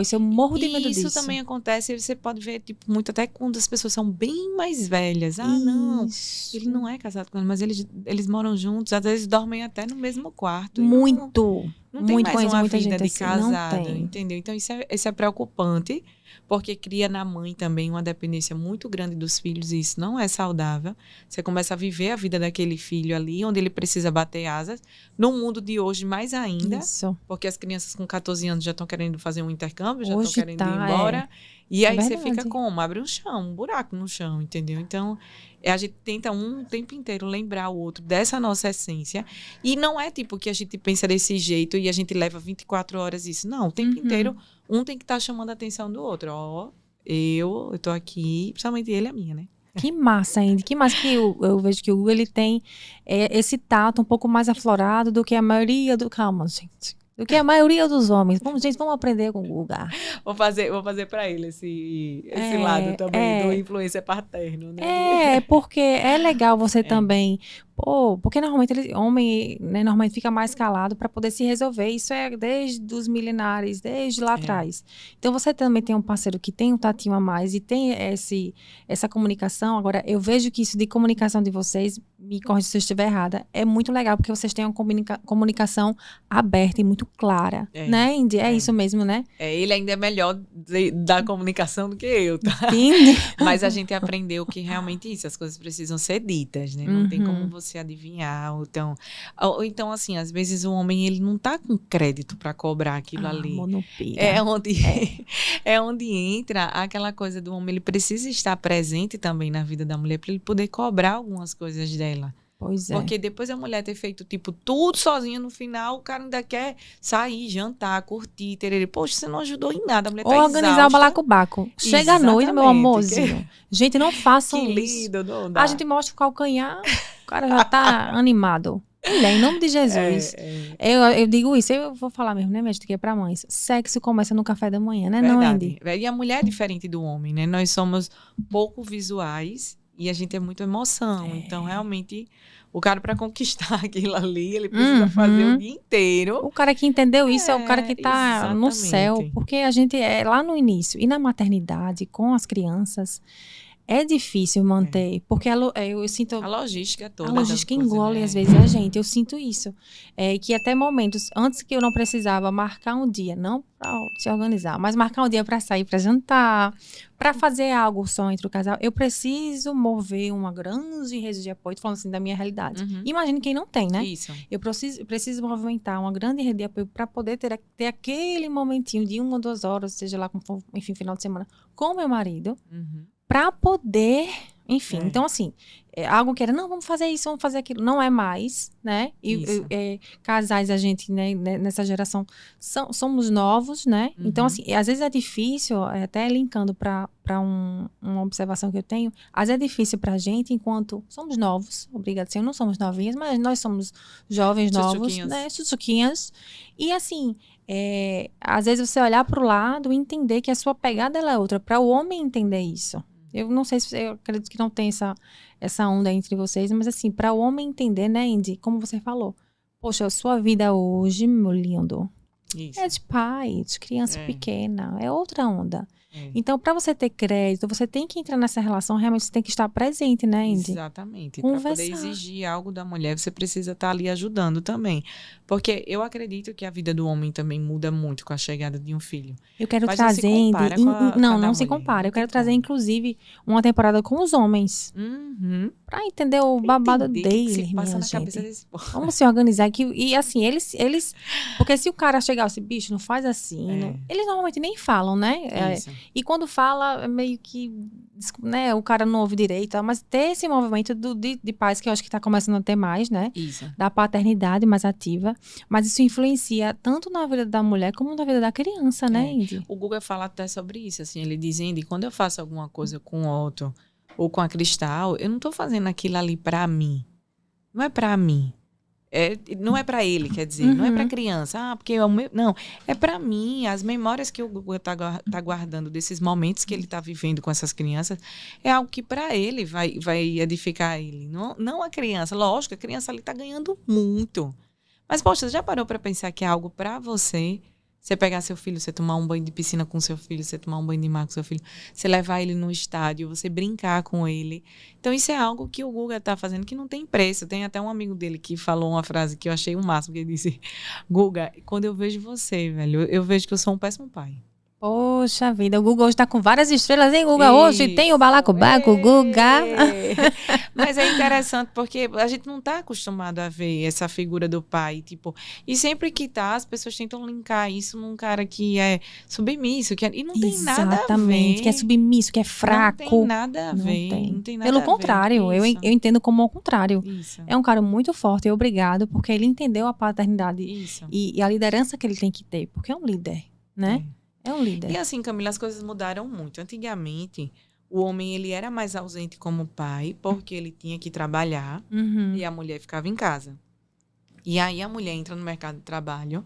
isso, eu morro de medo disso. Isso também acontece, você pode ver, tipo, muito até quando as pessoas são bem mais velhas. Não, ele não é casado com ela, mas eles moram juntos, às vezes dormem até no mesmo quarto. Não tem mais uma vida de casado, entendeu? Então, isso é preocupante, porque cria na mãe também uma dependência muito grande dos filhos, e isso não é saudável. Você começa a viver a vida daquele filho ali, onde ele precisa bater asas. No mundo de hoje, mais ainda, porque as crianças com 14 anos já estão querendo fazer um intercâmbio, já estão querendo ir embora. E aí você fica como? Abre um buraco no chão, entendeu? Então, a gente tenta o tempo inteiro lembrar o outro dessa nossa essência. E não é tipo que a gente pensa desse jeito e a gente leva 24 horas isso. Não, o tempo inteiro um tem que estar chamando a atenção do outro. Eu tô aqui, principalmente ele e a minha, né? Que massa, Indy. Que massa que eu vejo que o Google ele tem esse tato um pouco mais aflorado do que a maioria do... Calma, gente. Do que a maioria dos homens. Vamos aprender com o Guga. Vou fazer para ele esse lado também do influencer paterno, né? Porque é legal você também Pô, porque normalmente homem, né, normalmente fica mais calado para poder se resolver. Isso é desde os milenares, desde lá atrás. Então você também tem um parceiro que tem um tatinho a mais e tem essa comunicação. Agora, eu vejo que isso de comunicação de vocês, me corrija se eu estiver errada, é muito legal, porque vocês têm uma comunicação aberta e muito clara. Né, Indy? É isso mesmo, né? Ele ainda é melhor da comunicação do que eu, tá? Entendi. Mas a gente aprendeu que realmente isso, as coisas precisam ser ditas, né? Não tem como você adivinhar. Ou então, assim, às vezes o homem ele não tá com crédito para cobrar aquilo ali. Monopira. É onde entra aquela coisa do homem, ele precisa estar presente também na vida da mulher para ele poder cobrar algumas coisas dela. Pois é. Porque depois a mulher ter feito, tipo, tudo sozinha no final, o cara ainda quer sair, jantar, curtir, tererê. Poxa, você não ajudou em nada, a mulher tá exausta. Organizar o balacobaco. Chega à noite, meu amorzinho. Gente, não façam que isso. Lindo, não dá. A gente mostra o calcanhar, o cara já tá animado. Mulher, em nome de Jesus. Eu digo isso, eu vou falar mesmo, né, mestre, que é pra mães. Sexo começa no café da manhã, né, não, Andy? E a mulher é diferente do homem, né? Nós somos pouco visuais e a gente é muito emoção. Então, realmente, o cara, para conquistar aquilo ali, ele precisa fazer o dia inteiro. O cara que entendeu isso é o cara que tá no céu. Porque a gente é lá no início. E na maternidade, com as crianças, é difícil manter. Porque eu sinto... A logística toda. A logística engole, às vezes, a gente. Eu sinto isso. Que até momentos, antes que eu não precisava marcar um dia, não para se organizar, mas marcar um dia para sair, para jantar, para fazer algo só entre o casal, eu preciso mover uma grande rede de apoio, tô falando assim da minha realidade. Imagine quem não tem, né? Isso. Eu preciso movimentar uma grande rede de apoio para poder ter aquele momentinho de 1 ou 2 horas, seja lá como for, enfim, final de semana, com meu marido, para poder... Enfim, então assim, algo que era, não, vamos fazer isso, vamos fazer aquilo. Não é mais, né? Casais, a gente, né, nessa geração, somos novos, né? Então, assim, às vezes é difícil, até linkando para uma observação que eu tenho, às vezes é difícil pra gente, enquanto somos novos, obrigada, senhor, não somos novinhas, mas nós somos jovens novos, né? Chuchuquinhas. E assim, às vezes você olhar pro lado e entender que a sua pegada ela é outra, para o homem entender isso. Eu não sei se eu acredito que não tem essa onda entre vocês, mas assim, para o homem entender, né, Indy, como você falou, poxa, a sua vida hoje, meu lindo, é de pai, de criança pequena, é outra onda. Então, para você ter crédito, você tem que entrar nessa relação, realmente você tem que estar presente, né, Indy? Exatamente. Para poder exigir algo da mulher, você precisa estar ali ajudando também. Porque eu acredito que a vida do homem também muda muito com a chegada de um filho. Eu quero trazer, Indy, não se compara. Eu quero trazer, inclusive, uma temporada com os homens. Para entender o babado dele, minha gente. Vamos se organizar aqui. E assim, eles... Porque se o cara chegar assim, bicho, não faz assim... Eles normalmente nem falam, né? E quando fala, meio que, né, o cara não ouve direito, mas ter esse movimento de pais que eu acho que está começando a ter mais, né? Isso. Da paternidade mais ativa. Mas isso influencia tanto na vida da mulher como na vida da criança, né, Indy? O Guga fala até sobre isso, assim, ele diz, Indy, quando eu faço alguma coisa com o Otto ou com a Cristal, eu não estou fazendo aquilo ali para mim. Não é para mim. Não é para ele, quer dizer, não é para criança. Porque não, é para mim. As memórias que o Guga tá guardando desses momentos que ele tá vivendo com essas crianças é algo que para ele vai edificar ele. Não a criança. Lógico, a criança ali tá ganhando muito. Mas, poxa, você já parou para pensar que é algo para você? Você pegar seu filho, você tomar um banho de piscina com seu filho, você tomar um banho de mar com seu filho, você levar ele no estádio, você brincar com ele. Então, isso é algo que o Guga tá fazendo que não tem preço. Tem até um amigo dele que falou uma frase que eu achei o máximo, que ele disse, Guga, quando eu vejo você, velho, eu vejo que eu sou um péssimo pai. Poxa vida, o Guga hoje tá com várias estrelas, hein, Guga? Hoje tem o balacobaco, Guga. Mas é interessante porque a gente não tá acostumado a ver essa figura do pai, tipo, e sempre que tá, as pessoas tentam linkar isso num cara que é submisso, e não tem nada a ver. Exatamente, que é submisso, que é fraco. Não tem nada a ver. Não tem nada Pelo contrário, eu entendo como ao contrário. Isso. É um cara muito forte e obrigado, porque ele entendeu a paternidade e a liderança que ele tem que ter, porque é um líder, né? É um líder. E assim, Camila, as coisas mudaram muito. Antigamente, o homem ele era mais ausente como pai, porque ele tinha que trabalhar e a mulher ficava em casa. E aí a mulher entra no mercado de trabalho,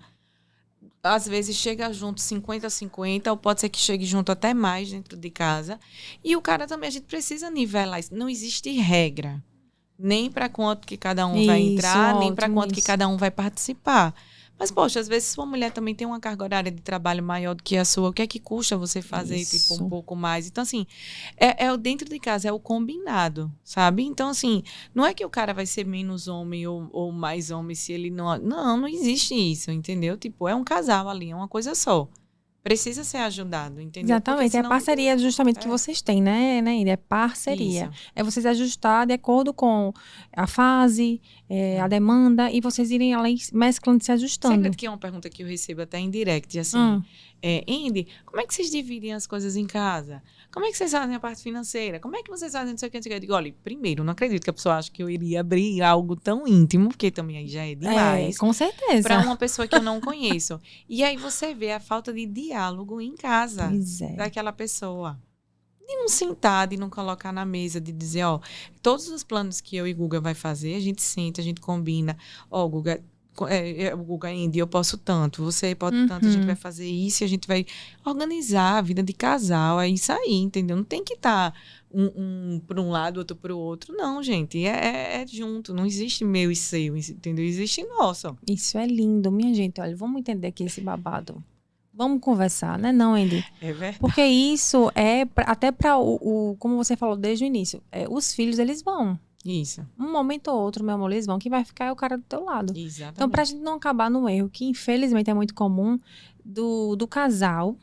às vezes chega junto 50-50, ou pode ser que chegue junto até mais dentro de casa. E o cara também, a gente precisa nivelar isso. Não existe regra. nem para quanto que cada um vai entrar, nem para quanto que cada um vai participar. Mas, poxa, às vezes sua mulher também tem uma carga horária de trabalho maior do que a sua. O que é que custa você fazer, tipo, um pouco mais? Então, assim, é o dentro de casa, é o combinado, sabe? Então, assim, não é que o cara vai ser menos homem ou mais homem se ele não... Não existe isso, entendeu? Tipo, é um casal ali, é uma coisa só. Precisa ser ajudado, entendeu? Exatamente, é a parceria justamente que vocês têm, né, Índia? É parceria. Isso. É vocês ajustar de acordo com a fase, a demanda, e vocês irem além, mesclando, se ajustando. Você que é uma pergunta que eu recebo até em direct, assim, Indy, como é que vocês dividem as coisas em casa? Como é que vocês fazem a parte financeira? Como é que vocês fazem não sei o que? Eu digo, olha, primeiro, não acredito que a pessoa ache que eu iria abrir algo tão íntimo, porque também aí já é demais. Com certeza. Para uma pessoa que eu não conheço. E aí você vê a falta de diálogo em casa daquela pessoa. De não sentar, de não colocar na mesa, de dizer, ó, todos os planos que eu e Guga vai fazer, a gente senta, a gente combina. Ó, Guga, Guga, Indy, eu posso tanto, você pode tanto, a gente vai fazer isso, a gente vai organizar a vida de casal, é isso aí, entendeu? Não tem que estar um para um lado, outro para o outro, não, gente, é junto, não existe meu e seu, entendeu? Existe nosso. Isso é lindo, minha gente, olha, vamos entender aqui esse babado. Vamos conversar, né, não, Indy? É verdade. Porque isso até para como você falou desde o início, os filhos, eles vão. Isso. Um momento ou outro, meu amor, eles vão, que vai ficar o cara do teu lado. Exatamente. Então, pra gente não acabar no erro, que infelizmente é muito comum, do casal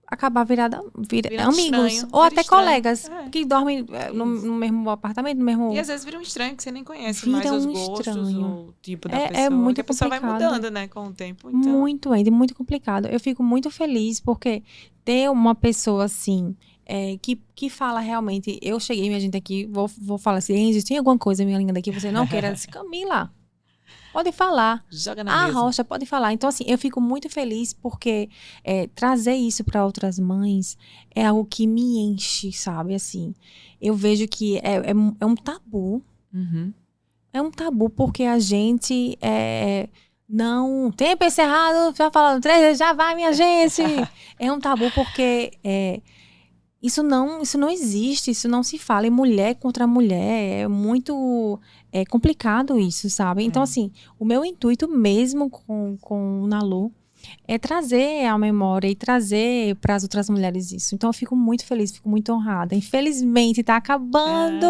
acabar virando amigos. Estranho, ou até estranho. colegas que dormem no mesmo apartamento, no mesmo... E às vezes vira um estranho que você nem conhece Vira mais os um gostos, estranho. o tipo da pessoa. É muito que a pessoa complicado. vai mudando, né, com o tempo. Então... Muito, ainda muito complicado. Eu fico muito feliz porque ter uma pessoa assim... que fala realmente, eu cheguei, minha gente, aqui, vou falar assim, Enzo, tem alguma coisa, minha linda, que você não queira? Camila, pode falar. Joga na mesa. Rocha, pode falar. Então, assim, eu fico muito feliz porque trazer isso para outras mães é algo que me enche, sabe? Assim, eu vejo que é um tabu. Uhum. É um tabu porque a gente não... Tempo encerrado, já falando 3 vezes, já vai, minha gente. É um tabu porque... Isso não existe, isso não se fala. E mulher contra mulher é muito complicado isso, sabe? Então, assim, o meu intuito mesmo com o Nalu é trazer a memória e trazer para as outras mulheres isso. Então, eu fico muito feliz, fico muito honrada. Infelizmente, tá acabando,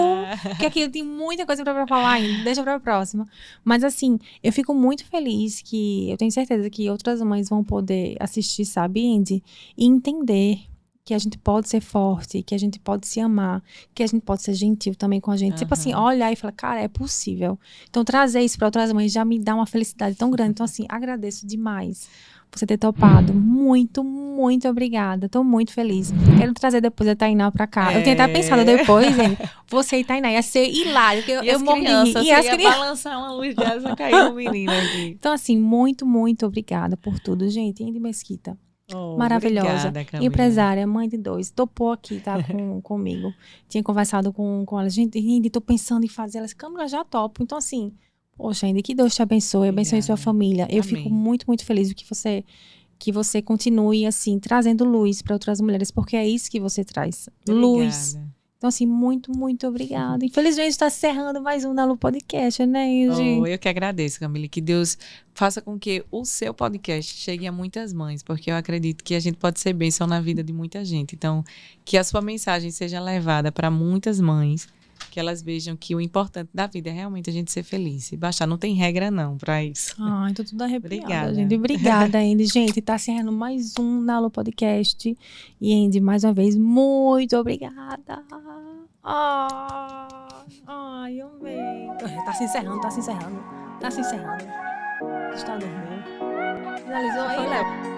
porque aqui tem muita coisa para falar ainda, deixa para a próxima. Mas, assim, eu fico muito feliz que eu tenho certeza que outras mães vão poder assistir, sabe, Indy? E entender que a gente pode ser forte, que a gente pode se amar, que a gente pode ser gentil também com a gente. Tipo assim, olhar e falar, cara, é possível. Então, trazer isso para outras mães já me dá uma felicidade tão grande. Então, assim, agradeço demais por você ter topado. Muito, muito obrigada. Tô muito feliz. Quero trazer depois a Tainá pra cá. Eu tinha até pensado depois, você e Tainá. Ia ser hilário, porque eu morri. E as crianças, balançar uma luz dessa, caiu um menino aqui. Então, assim, muito, muito obrigada por tudo, gente. Indy Mesquita. Maravilhosa, obrigada, empresária, mãe de 2, topou aqui, tá comigo. Tinha conversado com ela, gente, Indy, tô pensando em fazer. Ela disse, Câmara, já topo. Então, assim, poxa, Indy, que Deus te abençoe, abençoe sua família. Eu fico muito, muito feliz que você continue, assim, trazendo luz para outras mulheres, porque é isso que você traz, luz. Então, assim, muito, muito obrigada. Infelizmente, está encerrando mais um Nalu Podcast, né, Indy? Eu que agradeço, Camila. Que Deus faça com que o seu podcast chegue a muitas mães, porque eu acredito que a gente pode ser bênção na vida de muita gente. Então, que a sua mensagem seja levada para muitas mães, que elas vejam que o importante da vida é realmente a gente ser feliz. E baixar, não tem regra não para isso. Ai, tô tudo arrepiada, obrigada. Gente. Obrigada, Indy. Gente, tá encerrando mais um Nalu Podcast. E, Indy, mais uma vez, muito obrigada. Ai, eu amei. Tá se encerrando. Está dormindo. Finalizou aí, Léo?